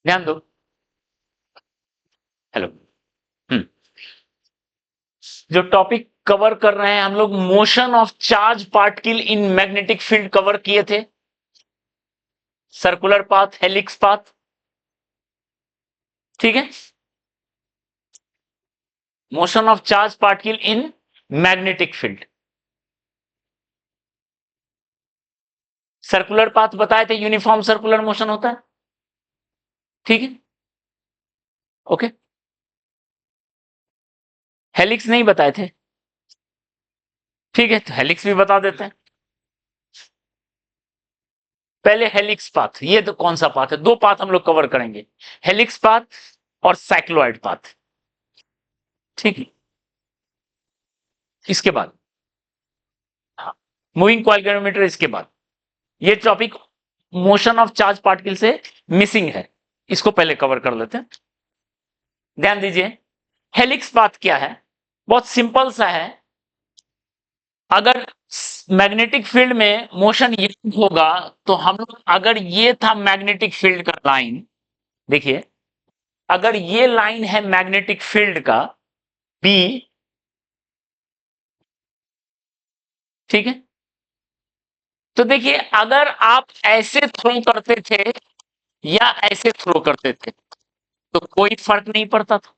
ध्यान दो। हेलो। हम्म जो टॉपिक कवर कर रहे हैं हम लोग, motion of charge particle in magnetic field cover किए थे। सर्कुलर पाथ, हेलिक्स पाथ, ठीक है। Motion of charge particle in magnetic field, circular path बताए थे, यूनिफॉर्म सर्कुलर मोशन होता है, ठीक है। ओके, हेलिक्स नहीं बताए थे, ठीक है, तो हेलिक्स भी बता देते हैं। पहले हेलिक्स पाथ, ये तो कौन सा पाथ है? दो पाथ हम लोग कवर करेंगे, हेलिक्स पाथ और साइक्लोइड पाथ, ठीक है। इसके बाद मूविंग कॉइल गैल्वेनोमीटर, इसके बाद ये topic motion of charge particle से मिसिंग है, इसको पहले कवर कर लेते हैं। ध्यान दीजिए, हेलिक्स पाथ क्या है? बहुत सिंपल सा है। अगर मैग्नेटिक फील्ड में मोशन ये होगा, तो हम लोग, अगर ये था मैग्नेटिक फील्ड का लाइन, देखिए, अगर ये लाइन है मैग्नेटिक फील्ड का बी, ठीक है, तो देखिए, अगर आप ऐसे थ्रो करते थे या ऐसे थ्रो करते थे तो कोई फर्क नहीं पड़ता था।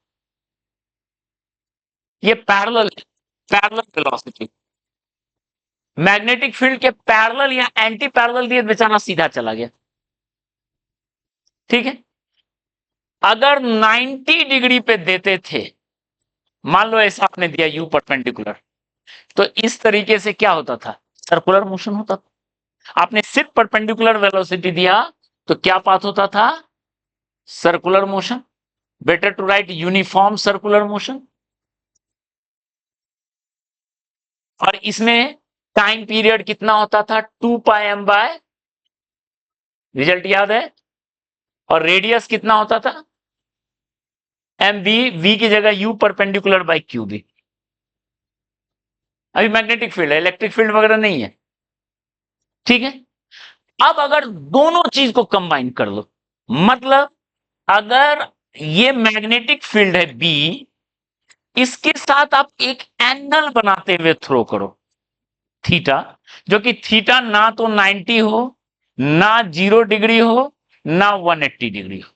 ये पैरेलल है, पैरेलल वेलोसिटी, मैग्नेटिक फील्ड के पैरेलल या एंटी पैरेलल दिए, बेचारा सीधा चला गया, ठीक है। अगर 90 डिग्री पे देते थे, मान लो ऐसा आपने दिया यू परपेंडिकुलर, तो इस तरीके से क्या होता था? सर्कुलर मोशन होता था। आपने सिर्फ परपेंडिकुलर वेलोसिटी दिया तो क्या पाथ होता था? Circular motion. Better to write uniform circular motion. और इसमें टाइम पीरियड कितना होता था? 2πm/, रिजल्ट याद है? और रेडियस कितना होता था? mv, v की जगह u perpendicular by q B. अभी मैग्नेटिक फील्ड है, इलेक्ट्रिक फील्ड वगैरह नहीं है, ठीक है। अब अगर दोनों चीज को कंबाइन कर लो, मतलब अगर ये मैग्नेटिक फील्ड है बी, इसके साथ आप एक एंगल बनाते हुए थ्रो करो, थीटा, जो कि थीटा ना तो 90 हो, ना 0 डिग्री हो, ना 180 डिग्री हो,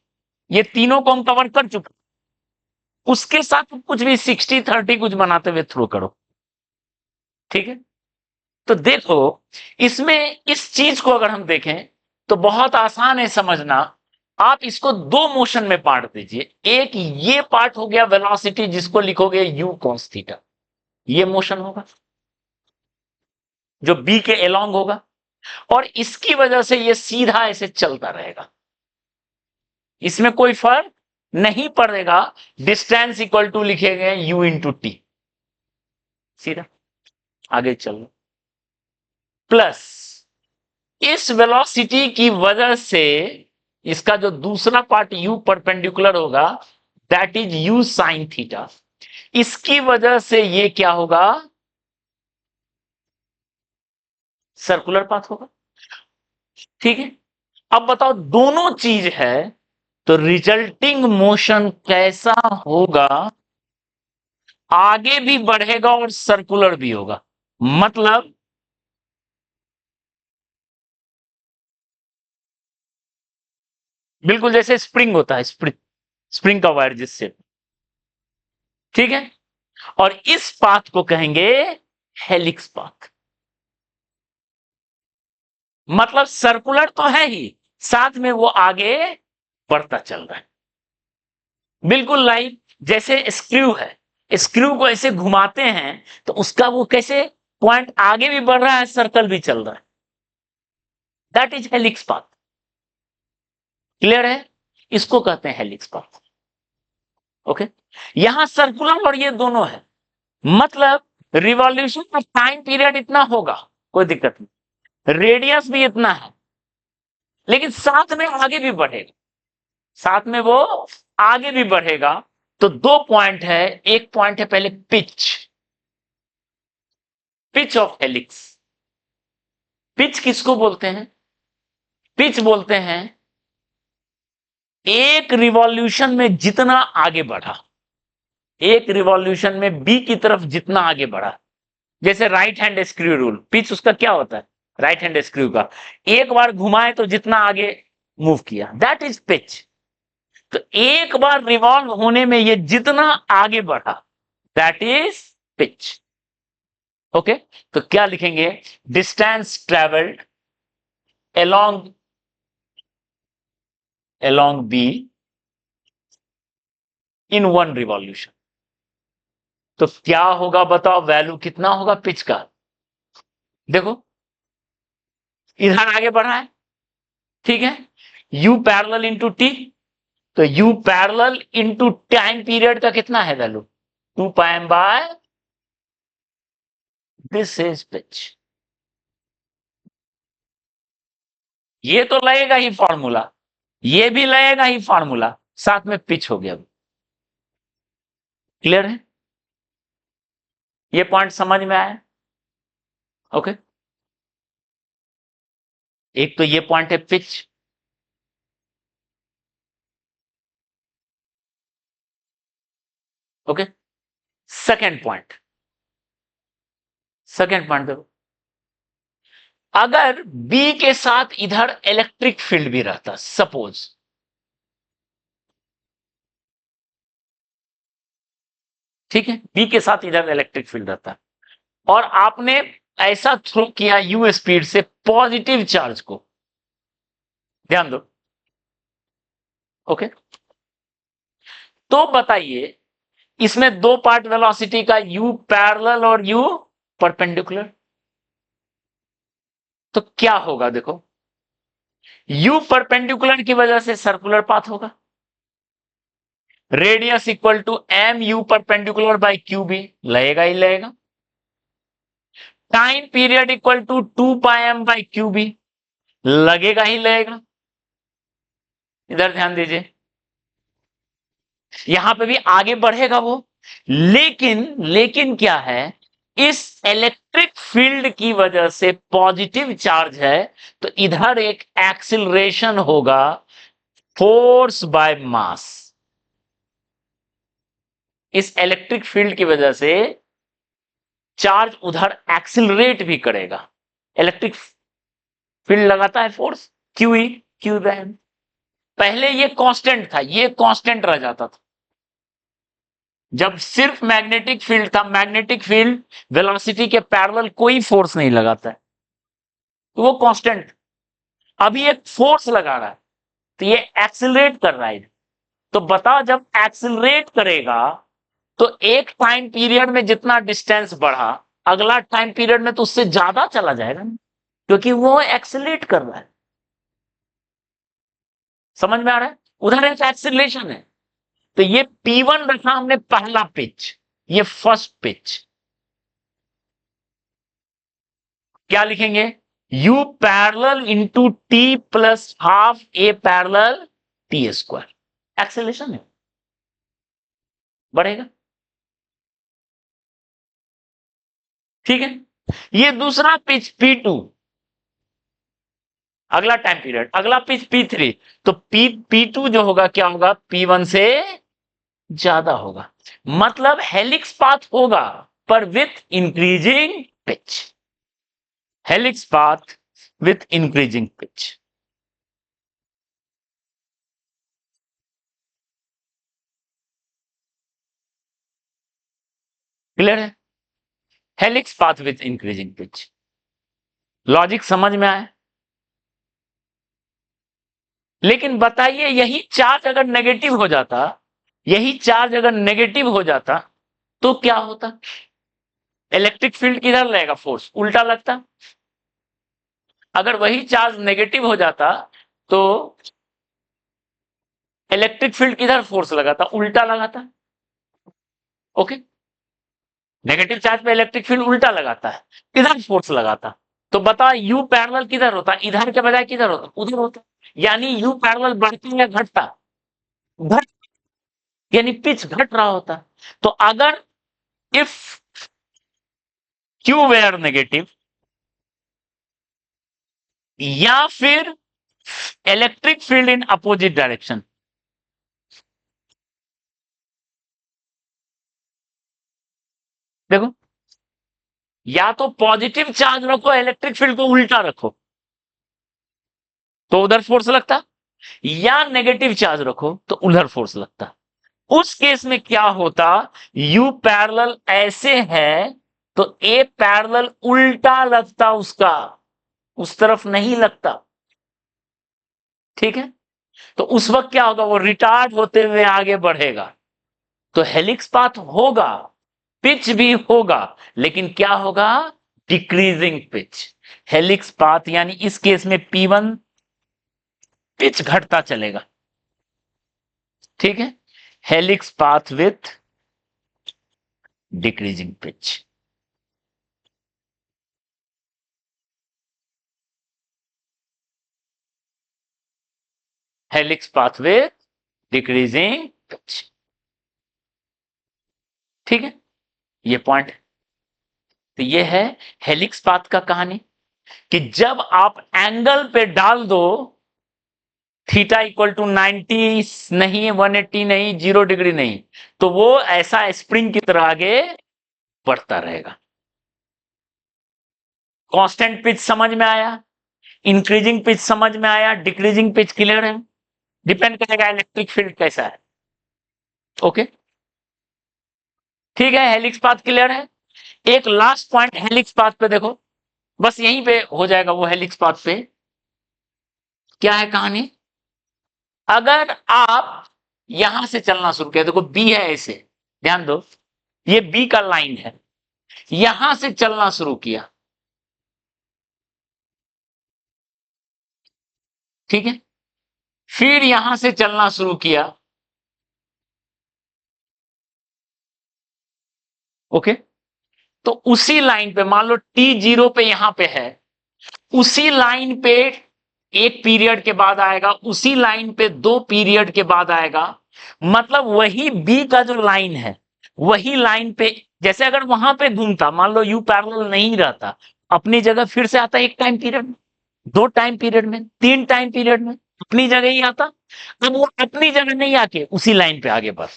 ये तीनों को हम कवर कर चुके। उसके साथ कुछ भी 60-30 कुछ बनाते हुए थ्रो करो, ठीक है। तो देखो, इसमें इस चीज को अगर हम देखें तो बहुत आसान है समझना। आप इसको दो मोशन में बांट दीजिए। एक ये पार्ट हो गया वेलोसिटी, जिसको लिखोगे u cos थीटा, ये मोशन होगा जो b के अलोंग होगा, और इसकी वजह से ये सीधा ऐसे चलता रहेगा, इसमें कोई फर्क नहीं पड़ेगा। डिस्टेंस इक्वल टू लिखेंगे u इंटू टी, सीधा आगे चलो। प्लस इस वेलोसिटी की वजह से इसका जो दूसरा पार्ट u परपेंडिकुलर होगा, that is u sine theta, इसकी वजह से ये क्या होगा? सर्कुलर पाथ होगा, ठीक है। अब बताओ, दोनों चीज है तो रिजल्टिंग मोशन कैसा होगा? आगे भी बढ़ेगा और सर्कुलर भी होगा, मतलब बिल्कुल जैसे स्प्रिंग होता है, स्प्रिंग, स्प्रिंग का वायर जिससे, ठीक है। और इस पाथ को कहेंगे हेलिक्स पाथ, मतलब सर्कुलर तो है ही, साथ में वो आगे बढ़ता चल रहा है, बिल्कुल लाइक जैसे स्क्रू है, स्क्रू को ऐसे घुमाते हैं तो उसका वो कैसे पॉइंट आगे भी बढ़ रहा है, सर्कल भी चल रहा है, that is helix path. Clear है? इसको कहते हैं हेलिक्स पाथ, ओके। यहां सर्कुलर और ये दोनों है, मतलब रिवॉल्यूशन का टाइम पीरियड इतना होगा, कोई दिक्कत नहीं, रेडियस भी इतना है, लेकिन साथ में आगे भी बढ़ेगा, साथ में वो आगे भी बढ़ेगा। तो दो पॉइंट है, एक पॉइंट है पहले pitch, pitch of helix. Pitch किसको बोलते हैं? पिच बोलते हैं एक रिवॉल्यूशन में जितना आगे बढ़ा, एक रिवॉल्यूशन में बी की तरफ जितना आगे बढ़ा, जैसे right hand screw rule, pitch उसका क्या होता है, राइट हैंड स्क्रू का, एक बार घुमाए तो जितना आगे मूव किया, दैट इज पिच। तो एक बार रिवॉल्व होने में ये जितना आगे बढ़ा, दैट इज पिच। ओके, तो क्या लिखेंगे, distance travelled along B in one revolution। तो क्या होगा बताओ, वैल्यू कितना होगा पिच का, देखो इधर आगे बढ़ा है, ठीक है, u पैरेलल इंटू टी, तो u parallel into time period का कितना है value, 2 pi by, this is pitch. ये तो लगेगा ही फॉर्मूला, ये भी लगेगा ही फॉर्मूला, साथ में पिच हो गया। क्लियर है, ये पॉइंट समझ में आया। ओके, एक तो ये पॉइंट है पिच, ओके। सेकेंड पॉइंट, देखो, अगर बी के साथ इधर इलेक्ट्रिक फील्ड भी रहता, सपोज, ठीक है, बी के साथ इधर इलेक्ट्रिक फील्ड रहता और आपने ऐसा थ्रो किया यू स्पीड से पॉजिटिव चार्ज को, ध्यान दो, ओके, तो बताइए इसमें दो पार्ट वेलोसिटी का, यू पैरेलल और यू परपेंडिकुलर, तो क्या होगा देखो, यू परपेंडिकुलर की वजह से सर्कुलर पाथ होगा, radius equal to m u perpendicular by q B, लगेगा ही लगेगा, time period equal to 2 pi m by q B, लगेगा ही लगेगा। इधर ध्यान दीजिए, यहां पे भी आगे बढ़ेगा वो, लेकिन क्या है, इस इलेक्ट्रिक फील्ड की वजह से पॉजिटिव चार्ज है, तो इधर एक एक्सिलरेशन होगा, फोर्स बाय मास, इस इलेक्ट्रिक फील्ड की वजह से चार्ज उधर एक्सिलरेट भी करेगा, इलेक्ट्रिक फील्ड लगाता है force, Q E, Q ban, पहले ये कांस्टेंट था, ये कांस्टेंट रह जाता था, जब सिर्फ मैग्नेटिक फील्ड था, मैग्नेटिक फील्ड वेलोसिटी के पैरेलल कोई फोर्स नहीं लगाता है, तो वो कांस्टेंट, अभी एक फोर्स लगा रहा है, तो ये एक्सिलरेट कर रहा है, तो बता जब एक्सिलरेट करेगा तो एक टाइम पीरियड में जितना डिस्टेंस बढ़ा, अगला टाइम पीरियड में तो उससे ज्यादा चला जाएगा ना, क्योंकि वो एक्सिलरेट कर रहा है, समझ में आ रहा है, उधर एक एक्सिलरेशन है, तो ये P1 रखा हमने पहला पिच, ये फर्स्ट पिच, क्या लिखेंगे, U parallel into t plus half a parallel t square, acceleration है, बढ़ेगा, ठीक है। ये दूसरा पिच P2, अगला टाइम पीरियड, अगला पिच P3, तो P2 जो होगा क्या होगा, P1 से ज्यादा होगा, मतलब हेलिक्स पाथ होगा पर with increasing pitch, helix path with increasing pitch, clear है, helix path with increasing pitch, logic समझ में आया। लेकिन बताइए यही चार्ज अगर नेगेटिव हो जाता, यही चार्ज अगर नेगेटिव हो जाता तो क्या होता, इलेक्ट्रिक फील्ड किधर लगेगा, फोर्स उल्टा लगता, अगर वही चार्ज नेगेटिव हो जाता तो इलेक्ट्रिक फील्ड किधर फोर्स लगाता, उल्टा लगाता, ओके, नेगेटिव चार्ज पे इलेक्ट्रिक फील्ड उल्टा लगाता है, किधर फोर्स लगाता, तो बता यू पैरेलल किधर होता, इधर के बजाय किधर होता, उधर होता, यानी यू पैरेलल बढ़ता या घटता, घट, यानी पिच घट रहा होता, तो अगर इफ क्यू वेयर नेगेटिव या फिर electric field in opposite direction, देखो, या तो पॉजिटिव चार्ज रखो, इलेक्ट्रिक फील्ड को उल्टा रखो तो उधर फोर्स लगता, या नेगेटिव चार्ज रखो तो उधर फोर्स लगता। उस केस में क्या होता, यू पैरेलल ऐसे है तो ए पैरेलल उल्टा लगता, उसका उस तरफ नहीं लगता। ठीक है, तो उस वक्त क्या होगा, वो रिटार्ड होते हुए आगे बढ़ेगा। तो हेलिक्स पाथ होगा, पिच भी होगा, लेकिन क्या होगा, डिक्रीजिंग पिच। हेलिक्स पाथ यानी इस केस में P1 पिच घटता चलेगा। ठीक है, helix path with decreasing pitch. Helix path with decreasing pitch. ठीक है, ये पॉइंट। तो ये है हेलिक्स पाथ का कहानी, कि जब आप एंगल पे डाल दो थीटा इक्वल टू 90 नहीं, 180 नहीं, 0 डिग्री नहीं, तो वो ऐसा स्प्रिंग की तरह आगे बढ़ता रहेगा। कांस्टेंट पिच समझ में आया, इंक्रीजिंग पिच समझ में आया, डिक्रीजिंग पिच क्लियर है। डिपेंड करेगा इलेक्ट्रिक फील्ड कैसा है। ओके, ठीक है, हेलिक्स पाथ क्लियर है। एक लास्ट पॉइंट हेलिक्स पाथ पे देखो, बस यहीं पे हो जाएगा वो हेलिक्स पाथ पे। क्या है कहानी, अगर आप यहां से चलना शुरू किया, देखो बी है ऐसे, ध्यान दो, ये बी का लाइन है, यहां से चलना शुरू किया, ठीक है, फिर यहां से चलना शुरू किया। ओके, तो उसी लाइन पे मान लो T0 पे यहां पे है, उसी लाइन पे एक पीरियड के बाद आएगा, उसी लाइन पे 2 पीरियड के बाद आएगा। मतलब वही बी का जो लाइन है, वही लाइन पे, जैसे अगर वहां पे घूमता, मान लो यू पैरेलल नहीं रहता, अपनी जगह फिर से आता, एक टाइम पीरियड में, 2 टाइम पीरियड में, 3 टाइम पीरियड में अपनी जगह ही आता। अब वो अपनी जगह नहीं आके उसी लाइन पे आगे बढ़,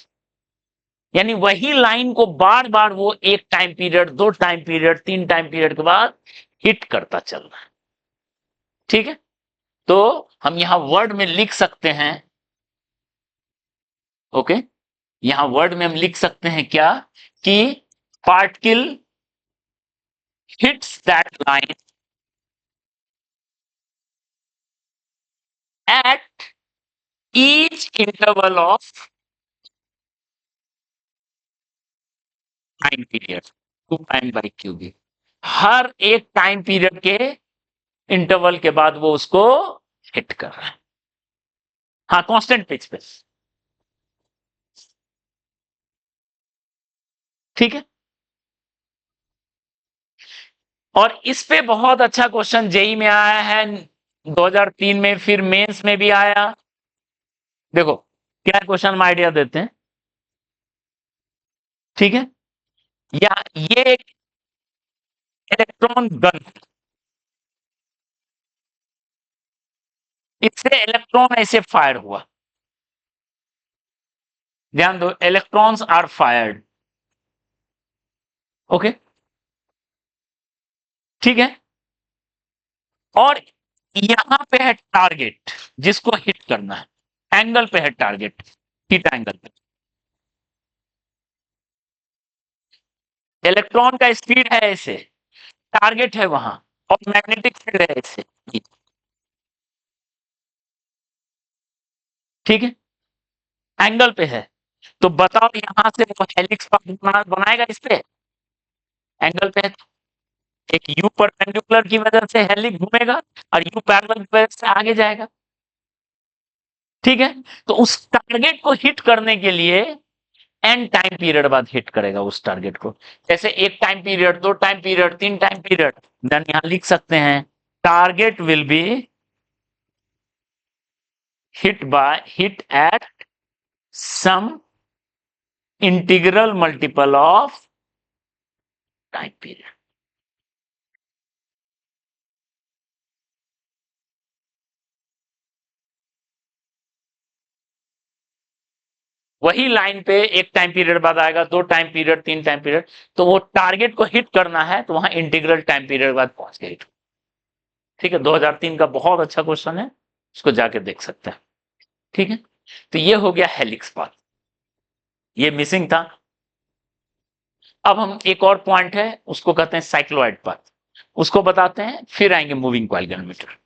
यानी वही लाइन को बार बार वो 1 time period, 2 time period, 3 time period के बाद हिट करता चल रहा है। ठीक है, तो हम यहां वर्ड में लिख सकते हैं, ओके, यहां वर्ड में हम लिख सकते हैं क्या, कि particle hits that line at each interval of time period, 2 टाइम/क्यूब, हर एक टाइम पीरियड के इंटरवल के बाद वो उसको हिट कर रहा है। हाँ, कांस्टेंट पिच पे। ठीक है, और इस पे बहुत अच्छा क्वेश्चन जेई में आया है 2003 में, फिर मेंस में भी आया। देखो क्या क्वेश्चन हम आइडिया देते हैं। ठीक है, या ये एक इलेक्ट्रॉन गन, इससे इलेक्ट्रॉन ऐसे फायर हुआ, ध्यान दो, इलेक्ट्रॉन्स आर फायर्ड। ओके, ठीक है, और यहां पे है टारगेट जिसको हिट करना है, एंगल पे है टारगेट, थीटा एंगल पे, इलेक्ट्रॉन का स्पीड है ऐसे, टारगेट है वहां, और मैग्नेटिक फील्ड है ऐसे। ठीक है, एंगल पे है, तो बताओ यहां से वो हेलिक्स बनाएगा इस पे, एंगल पे है। एक यू परपेंडिकुलर की वजह से हेलिक्स घूमेगा, और यू पैरेलल की वजह से आगे जाएगा। ठीक है, तो उस टारगेट को हिट करने के लिए एन टाइम पीरियड बाद हिट करेगा उस टारगेट को। जैसे 1 time period, 2 time period, 3 time period, then यहां लिख सकते हैं target will be hit at some integral multiple of time period. वही लाइन पे एक टाइम पीरियड बाद आएगा, 2 टाइम पीरियड, 3 टाइम पीरियड, तो वो टारगेट को हिट करना है तो वहां इंटीग्रल टाइम पीरियड बाद पहुंच गए। ठीक है, 2003 का बहुत अच्छा क्वेश्चन है, उसको जाके देख सकते हैं। ठीक है, तो ये हो गया हेलिक्स पाथ, ये मिसिंग था। अब हम एक और पॉइंट है उसको कहते हैं साइक्लोइड पाथ, उसको बताते हैं, फिर आएंगे मूविंग कॉइल गैल्वेनोमीटर।